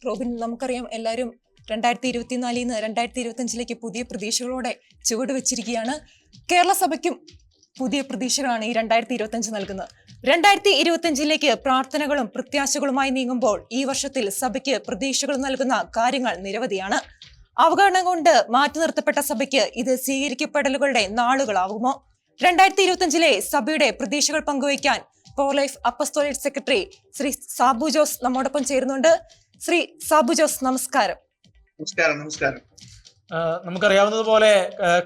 Robin, നമുക്കറിയാം എല്ലാവരും 2024 നിന്ന് 2025 പുതിയ പ്രതീക്ഷകളോടെ ചുവട് വെച്ചിരിക്കുകയാണ്. കേരള സഭയ്ക്കും പുതിയ പ്രതീക്ഷകളാണ് ഈ 2025 നൽകുന്നത്. 2025 പ്രാർത്ഥനകളും പ്രത്യാശകളുമായി നീങ്ങുമ്പോൾ ഈ വർഷത്തിൽ സഭയ്ക്ക് പ്രതീക്ഷകൾ നൽകുന്ന കാര്യങ്ങൾ നിരവധിയാണ്. അവഗണന കൊണ്ട് മാറ്റി നിർത്തപ്പെട്ട സഭയ്ക്ക് ഇത് സ്വീകരിക്കപ്പെടലുകളുടെ നാളുകളാകുമോ? 2025 സഭയുടെ പ്രതീക്ഷകൾ പങ്കുവയ്ക്കാൻ four life apostolic secretary Shri Sabu Jose നമ്മോടൊപ്പം ചേരുന്നുണ്ട്. ശ്രീ സാബു ജോസ്, നമസ്കാരം. നമസ്കാരം. നമുക്കറിയാവുന്നതുപോലെ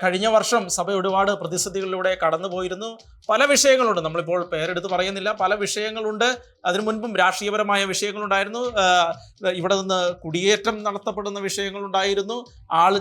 കഴിഞ്ഞ വർഷം സഭ ഒരുപാട് പ്രതിസന്ധികളിലൂടെ കടന്നുപോയിരുന്നു. പല വിഷയങ്ങളുണ്ട്, നമ്മളിപ്പോൾ പേരെടുത്ത് പറയുന്നില്ല, പല വിഷയങ്ങളുണ്ട്. അതിനു മുൻപും രാഷ്ട്രീയപരമായ വിഷയങ്ങളുണ്ടായിരുന്നു. ഇവിടെ നിന്ന് കുടിയേറ്റം നടത്തപ്പെടുന്ന വിഷയങ്ങളുണ്ടായിരുന്നു.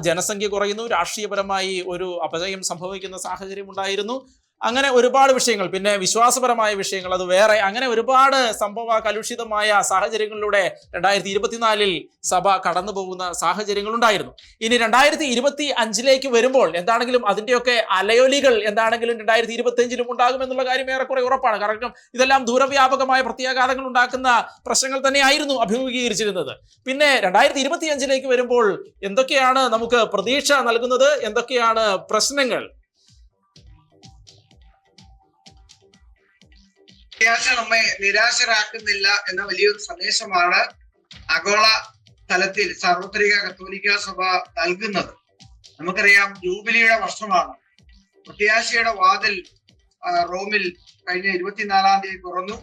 ജനസംഖ്യ കുറയുന്നു, രാഷ്ട്രീയപരമായി ഒരു അപജയം സംഭവിക്കുന്ന സാഹചര്യം ഉണ്ടായിരുന്നു. അങ്ങനെ ഒരുപാട് വിഷയങ്ങൾ, പിന്നെ വിശ്വാസപരമായ വിഷയങ്ങൾ, അത് വേറെ, അങ്ങനെ ഒരുപാട് സംഭവ കലുഷിതമായ സാഹചര്യങ്ങളിലൂടെ 2024 സഭ കടന്നു പോകുന്ന സാഹചര്യങ്ങൾ ഉണ്ടായിരുന്നു. ഇനി 2025 വരുമ്പോൾ എന്താണെങ്കിലും അതിന്റെയൊക്കെ അലയൊലികൾ എന്താണെങ്കിലും 2025 ഉണ്ടാകുമെന്നുള്ള കാര്യം ഏറെക്കുറെ ഉറപ്പാണ്. കാരണം ഇതെല്ലാം ദൂരവ്യാപകമായ പ്രത്യാഘാതങ്ങൾ ഉണ്ടാക്കുന്ന പ്രശ്നങ്ങൾ തന്നെയായിരുന്നു അഭിമുഖീകരിച്ചിരുന്നത്. പിന്നെ 2025 വരുമ്പോൾ എന്തൊക്കെയാണ് നമുക്ക് പ്രതീക്ഷ നൽകുന്നത്, എന്തൊക്കെയാണ് പ്രശ്നങ്ങൾ? നമ്മെ നിരാശരാക്കുന്നില്ല എന്ന വലിയൊരു സന്ദേശമാണ് ആഗോള തലത്തിൽ സാർവത്രിക കത്തോലിക്ക സഭ നൽകുന്നത്. നമുക്കറിയാം, ജൂബിലിയുടെ വർഷമാണ്. പ്രത്യാശയുടെ വാതിൽ റോമിൽ കഴിഞ്ഞ 24-ാം തീയതി തുറന്നു.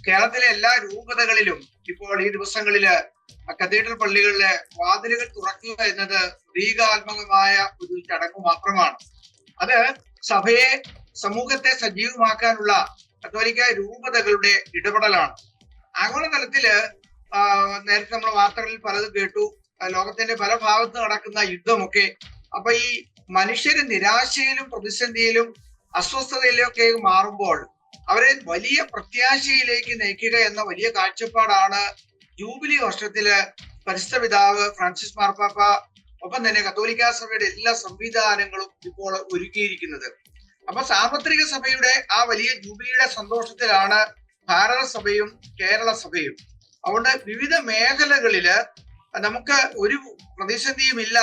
കേരളത്തിലെ എല്ലാ രൂപതകളിലും ഇപ്പോൾ ഈ ദിവസങ്ങളില് കത്തീഡ്രൽ പള്ളികളിലെ വാതിലുകൾ തുറക്കുക എന്നത് പ്രതീകാത്മകമായ ഒരു ചടങ്ങ് മാത്രമാണ്. അത് സഭയെ, സമൂഹത്തെ സജീവമാക്കാനുള്ള കത്തോലിക്ക രൂപതകളുടെ ഇടപെടലാണ്. ആഗോളതലത്തില് നേരത്തെ നമ്മൾ വാർത്തകളിൽ പലതും കേട്ടു, ലോകത്തിന്റെ പല ഭാഗത്ത് നടക്കുന്ന യുദ്ധമൊക്കെ. അപ്പൊ ഈ മനുഷ്യര് നിരാശയിലും പ്രതിസന്ധിയിലും അസ്വസ്ഥതയിലും ഒക്കെ മാറുമ്പോൾ അവരെ വലിയ പ്രത്യാശയിലേക്ക് നയിക്കുക എന്ന വലിയ കാഴ്ചപ്പാടാണ് ജൂബിലി വർഷത്തില് പരിശുദ്ധ പിതാവ് ഫ്രാൻസിസ് മാർപ്പാപ്പ, ഒപ്പം തന്നെ കത്തോലിക്ക സഭയുടെ എല്ലാ സംവിധാനങ്ങളും ഇപ്പോൾ ഒരുക്കിയിരിക്കുന്നത്. അപ്പൊ സാർവത്രിക സഭയുടെ ആ വലിയ ജൂബിലിയുടെ സന്തോഷത്തിലാണ് ഭാരത സഭയും കേരള സഭയും. അതുകൊണ്ട് വിവിധ മേഖലകളില് നമുക്ക് ഒരു പ്രതിസന്ധിയും ഇല്ല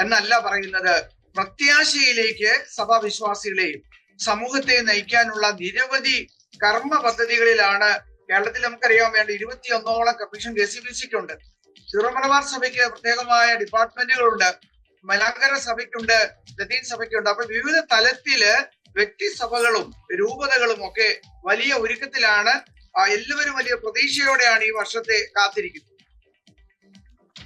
എന്നല്ല പറയുന്നത്. പ്രത്യാശയിലേക്ക് സഭാവിശ്വാസികളെയും സമൂഹത്തെയും നയിക്കാനുള്ള നിരവധി കർമ്മ പദ്ധതികളിലാണ് കേരളത്തിൽ നമുക്കറിയാൻ വേണ്ട 21ഓളം കമ്മീഷൻ KCBCക്കുണ്ട്. സീറോ മലബാർ സഭയ്ക്ക് പ്രത്യേകമായ ഡിപ്പാർട്ട്മെന്റുകളുണ്ട്, മലങ്കര സഭയ്ക്കുണ്ട്, ലത്തീൻ സഭയ്ക്കുണ്ട്. അപ്പൊ വിവിധ തലത്തില് വ്യക്തിസഭകളും രൂപതകളും ഒക്കെ വലിയ ഒരുക്കത്തിലാണ്. എല്ലാവരും വലിയ പ്രതീക്ഷയോടെയാണ് ഈ വർഷത്തെ കാത്തിരിക്കുന്നത്.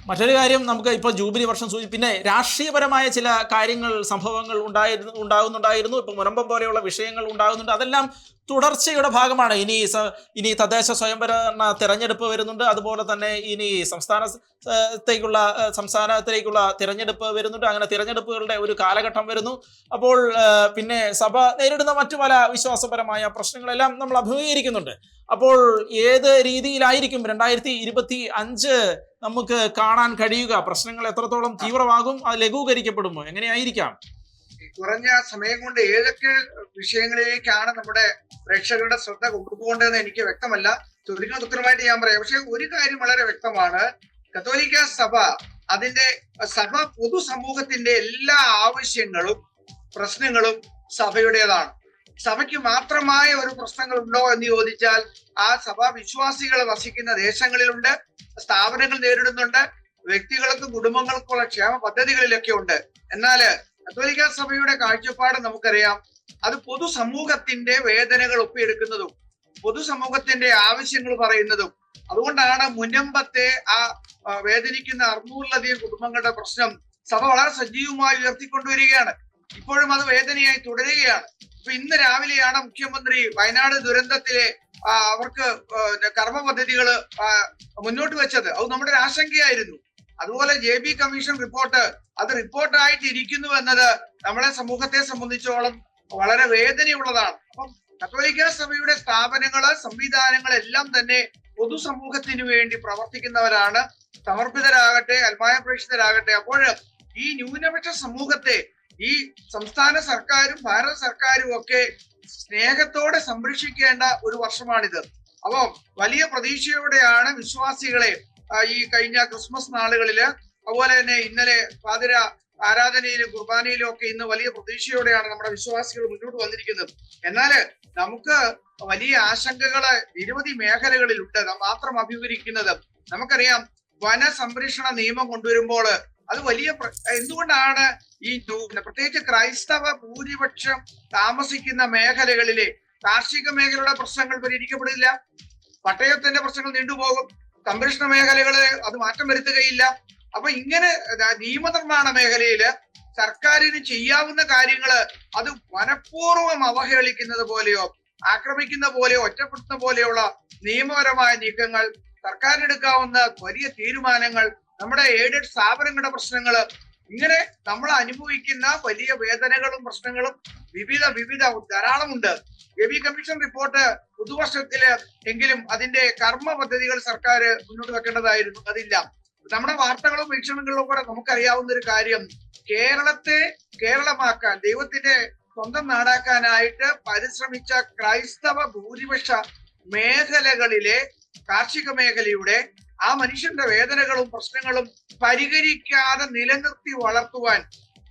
മറ്റൊരു കാര്യം, നമുക്ക് ഇപ്പോൾ ജൂബിലി വർഷം പിന്നെ രാഷ്ട്രീയപരമായ ചില കാര്യങ്ങൾ, സംഭവങ്ങൾ ഉണ്ടാകുന്നുണ്ടായിരുന്നു. ഇപ്പൊ മുനമ്പം പോലെയുള്ള വിഷയങ്ങൾ ഉണ്ടാകുന്നുണ്ട്. അതെല്ലാം തുടർച്ചയുടെ ഭാഗമാണ്. ഇനി തദ്ദേശ സ്വയംഭരണ തെരഞ്ഞെടുപ്പ് വരുന്നുണ്ട്. അതുപോലെ തന്നെ ഇനി സംസ്ഥാനത്തിലേക്കുള്ള തിരഞ്ഞെടുപ്പ് വരുന്നുണ്ട്. അങ്ങനെ തിരഞ്ഞെടുപ്പുകളുടെ ഒരു കാലഘട്ടം വരുന്നു. അപ്പോൾ പിന്നെ സഭ നേരിടുന്ന മറ്റു പല വിശ്വാസപരമായ പ്രശ്നങ്ങളെല്ലാം നമ്മൾ അഭിമുഖീകരിക്കുന്നുണ്ട്. അപ്പോൾ ഏത് രീതിയിലായിരിക്കും 2025 നമുക്ക് കാണാൻ കഴിയുക? പ്രശ്നങ്ങൾ എത്രത്തോളം തീവ്രമാകും? അത് ലഘൂകരിക്കപ്പെടുമോ? എങ്ങനെയായിരിക്കാം? കുറഞ്ഞ സമയം കൊണ്ട് ഏതൊക്കെ വിഷയങ്ങളിലേക്കാണ് നമ്മുടെ പ്രേക്ഷകരുടെ ശ്രദ്ധ കൊണ്ടുപോകേണ്ടതെന്ന് എനിക്ക് വ്യക്തമല്ല. ചോദിക്കുന്ന ഉത്തരമായിട്ട് ഞാൻ പറയാം. പക്ഷെ ഒരു കാര്യം വളരെ വ്യക്തമാണ്, കത്തോലിക്ക സഭ പൊതുസമൂഹത്തിന്റെ എല്ലാ ആവശ്യങ്ങളും പ്രശ്നങ്ങളും സഭയുടേതാണ്. സഭയ്ക്ക് മാത്രമായ ഒരു പ്രശ്നങ്ങളുണ്ടോ എന്ന് ചോദിച്ചാൽ ആ സഭാ വിശ്വാസികൾ വസിക്കുന്ന ദേശങ്ങളിലുണ്ട്, സ്ഥാപനങ്ങൾ നേരിടുന്നുണ്ട്, വ്യക്തികൾക്കും കുടുംബങ്ങൾക്കുള്ള ക്ഷേമ പദ്ധതികളിലൊക്കെ ഉണ്ട്. എന്നാൽ കത്തോലിക്ക സഭയുടെ കാഴ്ചപ്പാട് നമുക്കറിയാം, അത് പൊതുസമൂഹത്തിന്റെ വേദനകൾ ഒപ്പിയെടുക്കുന്നതും പൊതുസമൂഹത്തിന്റെ ആവശ്യങ്ങൾ പറയുന്നതും. അതുകൊണ്ടാണ് മുനമ്പത്തെ ആ വേദനിക്കുന്ന 600-ലധികം കുടുംബങ്ങളുടെ പ്രശ്നം സഭ വളരെ സജീവമായി ഉയർത്തിക്കൊണ്ടുവരികയാണ്. ഇപ്പോഴും അത് വേദനയായി തുടരുകയാണ്. ഇപ്പൊ ഇന്ന് രാവിലെയാണ് മുഖ്യമന്ത്രി വയനാട് ദുരന്തത്തിലെ അവർക്ക് കർമ്മ പദ്ധതികൾ മുന്നോട്ട് വെച്ചത്. അത് നമ്മുടെ ഒരു ആശങ്കയായിരുന്നു. അതുപോലെ JB കമ്മീഷൻ റിപ്പോർട്ട്, അത് റിപ്പോർട്ടായിട്ട് ഇരിക്കുന്നു എന്നത് നമ്മളെ സമൂഹത്തെ സംബന്ധിച്ചോളം വളരെ വേദനയുള്ളതാണ്. അപ്പം കത്തോലിക്ക സഭയുടെ സ്ഥാപനങ്ങള്, സംവിധാനങ്ങളെല്ലാം തന്നെ പൊതുസമൂഹത്തിന് വേണ്ടി പ്രവർത്തിക്കുന്നവരാണ്. സമർപ്പിതരാകട്ടെ, അൽമായ പ്രേക്ഷിതരാകട്ടെ. അപ്പോൾ ഈ ന്യൂനപക്ഷ സമൂഹത്തെ ഈ സംസ്ഥാന സർക്കാരും ഭാരത സർക്കാരും ഒക്കെ സ്നേഹത്തോടെ സംരക്ഷിക്കേണ്ട ഒരു വർഷമാണിത്. അപ്പോ വലിയ പ്രതീക്ഷയോടെയാണ് വിശ്വാസികളെ ഈ കഴിഞ്ഞ ക്രിസ്മസ് നാളുകളില്, അതുപോലെ തന്നെ ഇന്നലെ പാതിര ആരാധനയിലും കുർബാനയിലും ഒക്കെ ഇന്ന് വലിയ പ്രതീക്ഷയോടെയാണ് നമ്മുടെ വിശ്വാസികൾ മുന്നോട്ട് വന്നിരിക്കുന്നത്. എന്നാല് നമുക്ക് വലിയ ആശങ്കകള് നിരവധി മേഖലകളിലുണ്ട് നാം മാത്രം അഭിമുഖീകരിക്കുന്നത്. നമുക്കറിയാം, വന സംരക്ഷണ നിയമം കൊണ്ടുവരുമ്പോൾ അത് വലിയ എന്തുകൊണ്ടാണ് ഈ പ്രത്യേകിച്ച് ക്രൈസ്തവ ഭൂരിപക്ഷം താമസിക്കുന്ന മേഖലകളിലെ കാർഷിക മേഖലയുടെ പ്രശ്നങ്ങൾ പരിഹരിക്കപ്പെടില്ല. പട്ടയത്തിന്റെ പ്രശ്നങ്ങൾ നീണ്ടുപോകും. സംരക്ഷണ മേഖലകള് അത് മാറ്റം വരുത്തുകയില്ല. അപ്പൊ ഇങ്ങനെ നിയമനിർമ്മാണ മേഖലയില് സർക്കാരിന് ചെയ്യാവുന്ന കാര്യങ്ങള് അത് മനഃപൂർവ്വം അവഹേളിക്കുന്നത് പോലെയോ ആക്രമിക്കുന്ന പോലെയോ ഒറ്റപ്പെടുത്തുന്ന പോലെയുള്ള നിയമപരമായ നീക്കങ്ങൾ, സർക്കാരിനെടുക്കാവുന്ന വലിയ തീരുമാനങ്ങൾ, നമ്മുടെ എയ്ഡഡ് സ്ഥാപനങ്ങളുടെ പ്രശ്നങ്ങള്, ഇങ്ങനെ നമ്മൾ അനുഭവിക്കുന്ന വലിയ വേദനകളും പ്രശ്നങ്ങളും വിവിധ ധാരാളമുണ്ട്. ഗവി കമ്മീഷൻ റിപ്പോർട്ട് പുതുവർഷത്തില് എങ്കിലും അതിന്റെ കർമ്മ പദ്ധതികൾ സർക്കാർ മുന്നോട്ട് വെക്കേണ്ടതായിരുന്നു. അതില്ല. നമ്മുടെ വാർത്തകളും വീക്ഷണങ്ങളിലും കൂടെ നമുക്കറിയാവുന്ന ഒരു കാര്യം, കേരളത്തെ കേരളമാക്കാൻ, ദൈവത്തിന്റെ സ്വന്തം നാടാക്കാനായിട്ട് പരിശ്രമിച്ച ക്രൈസ്തവ ഭൂരിപക്ഷ മേഖലകളിലെ കാർഷിക മേഖലയുടെ ആ മനുഷ്യന്റെ വേദനകളും പ്രശ്നങ്ങളും പരിഹരിക്കാതെ നിലനിർത്തി വളർത്തുവാൻ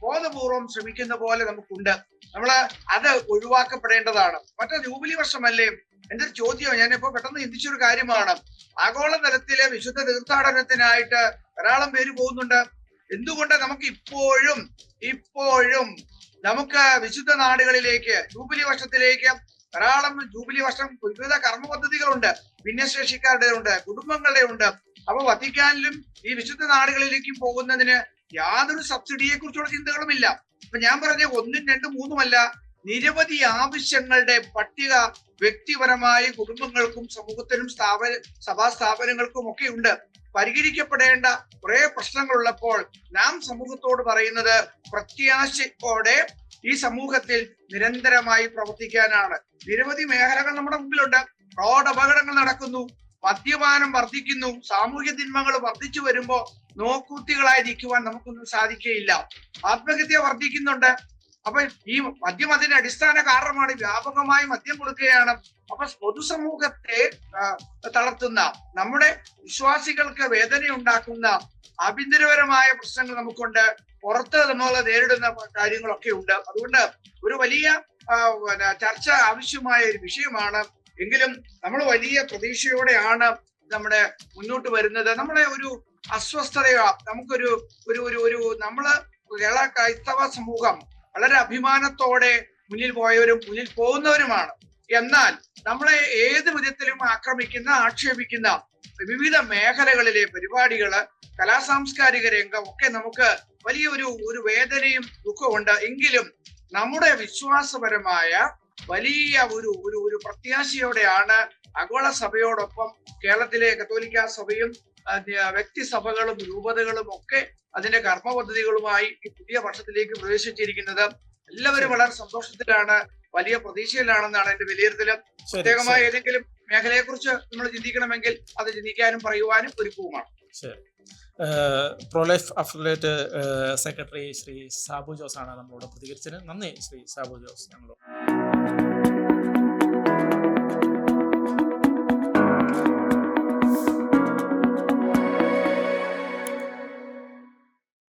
ബോധപൂർവം ശ്രമിക്കുന്ന പോലെ നമുക്കുണ്ട്. നമ്മള് അത് ഒഴിവാക്കപ്പെടേണ്ടതാണ്. മറ്റേ ജൂബിലി വർഷമല്ലേ? എന്റെ ഒരു ചോദ്യം ഞാനിപ്പോ പെട്ടെന്ന് ചിന്തിച്ചൊരു കാര്യമാണ്. ആഗോള തലത്തിലെ വിശുദ്ധ തീർത്ഥാടനത്തിനായിട്ട് ധാരാളം പേര് പോകുന്നുണ്ട്. എന്തുകൊണ്ട് നമുക്ക് ഇപ്പോഴും നമുക്ക് വിശുദ്ധ നാടുകളിലേക്ക് ജൂബിലി വർഷത്തിലേക്ക് ധാരാളം ജൂബിലി വർഷം വിവിധ കർമ്മ പദ്ധതികളുണ്ട്. ഭിന്നശേഷിക്കാരുടെ ഉണ്ട്, കുടുംബങ്ങളുടെ ഉണ്ട്. അപ്പൊ വത്തിക്കാനിലും ഈ വിശുദ്ധ നാടുകളിലേക്കും പോകുന്നതിന് യാതൊരു സബ്സിഡിയെ കുറിച്ചുള്ള ചിന്തകളുമില്ല. അപ്പൊ ഞാൻ പറഞ്ഞ 1, 2, 3 നിരവധി ആവശ്യങ്ങളുടെ പട്ടിക വ്യക്തിപരമായി കുടുംബങ്ങൾക്കും സമൂഹത്തിനും സഭാ സ്ഥാപനങ്ങൾക്കും ഒക്കെ ഉണ്ട്. പരിഹരിക്കപ്പെടേണ്ട കുറെ പ്രശ്നങ്ങളുള്ളപ്പോൾ നാം സമൂഹത്തോട് പറയുന്നത് പ്രത്യാശയോടെ ഈ സമൂഹത്തിൽ നിരന്തരമായി പ്രവർത്തിക്കാനാണ്. നിരവധി മേഖലകൾ നമ്മുടെ മുമ്പിലുണ്ട്. റോഡ് അപകടങ്ങൾ നടക്കുന്നു, മദ്യപാനം വർദ്ധിക്കുന്നു, സാമൂഹ്യ തിന്മകൾ വർദ്ധിച്ചു വരുമ്പോ നോക്കൂത്തികളായി നിൽക്കുവാൻ നമുക്കൊന്നും സാധിക്കുകയില്ല. ആത്മഹത്യ വർദ്ധിക്കുന്നുണ്ട്. അപ്പൊ ഈ മദ്യം അതിന്റെ അടിസ്ഥാന കാരണമാണ്. വ്യാപകമായി മദ്യം കൊടുക്കുകയാണ്. അപ്പൊ പൊതുസമൂഹത്തെ തളർത്തുന്ന, നമ്മുടെ വിശ്വാസികൾക്ക് വേദനയുണ്ടാക്കുന്ന ആഭ്യന്തരപരമായ പ്രശ്നങ്ങൾ നമുക്കുണ്ട്. പുറത്ത് നമ്മൾ നേരിടുന്ന കാര്യങ്ങളൊക്കെ ഉണ്ട്. അതുകൊണ്ട് ഒരു വലിയ ചർച്ച ആവശ്യമായ ഒരു വിഷയമാണ്. എങ്കിലും നമ്മൾ വലിയ പ്രതീക്ഷയോടെയാണ് നമ്മുടെ മുന്നോട്ട് വരുന്നത്. നമ്മളെ ഒരു അസ്വസ്ഥതയോ നമുക്കൊരു നമ്മള് കേരള ക്രൈസ്തവ സമൂഹം വളരെ അഭിമാനത്തോടെ മുന്നിൽ പോയവരും മുന്നിൽ പോകുന്നവരുമാണ്. എന്നാൽ നമ്മളെ ഏത് വിധത്തിലും ആക്രമിക്കുന്ന, ആക്ഷേപിക്കുന്ന വിവിധ മേഖലകളിലെ പരിപാടികള്, കലാസാംസ്കാരിക രംഗം ഒക്കെ നമുക്ക് വലിയ ഒരു വേദനയും ദുഃഖമുണ്ട്. എങ്കിലും നമ്മുടെ വിശ്വാസപരമായ വലിയ ഒരു പ്രത്യാശയോടെയാണ് ആഗോള സഭയോടൊപ്പം കേരളത്തിലെ കത്തോലിക്ക സഭയും വ്യക്തിസഭകളും രൂപതകളും ഒക്കെ അതിന്റെ കർമ്മ പദ്ധതികളുമായി ഈ പുതിയ വർഷത്തിലേക്ക് പ്രവേശിച്ചിരിക്കുന്നത്. എല്ലാവരും വളരെ സന്തോഷത്തിലാണ്, വലിയ പ്രതീക്ഷയിലാണെന്നാണ് എന്റെ വിലയിരുത്തൽ. പ്രത്യേകമായ ഏതെങ്കിലും മേഖലയെ കുറിച്ച് നമ്മൾ ചിന്തിക്കണമെങ്കിൽ അത് ചിന്തിക്കാനും പറയുവാനും ഒരുക്കവുമാണ്. Pro life affiliate secretary Shri Sabu Jose ആണ് നമ്മളോട് പ്രതികരിച്ചത്. നന്ദി ശ്രീ സാബു ജോസ്. ഞങ്ങളോട്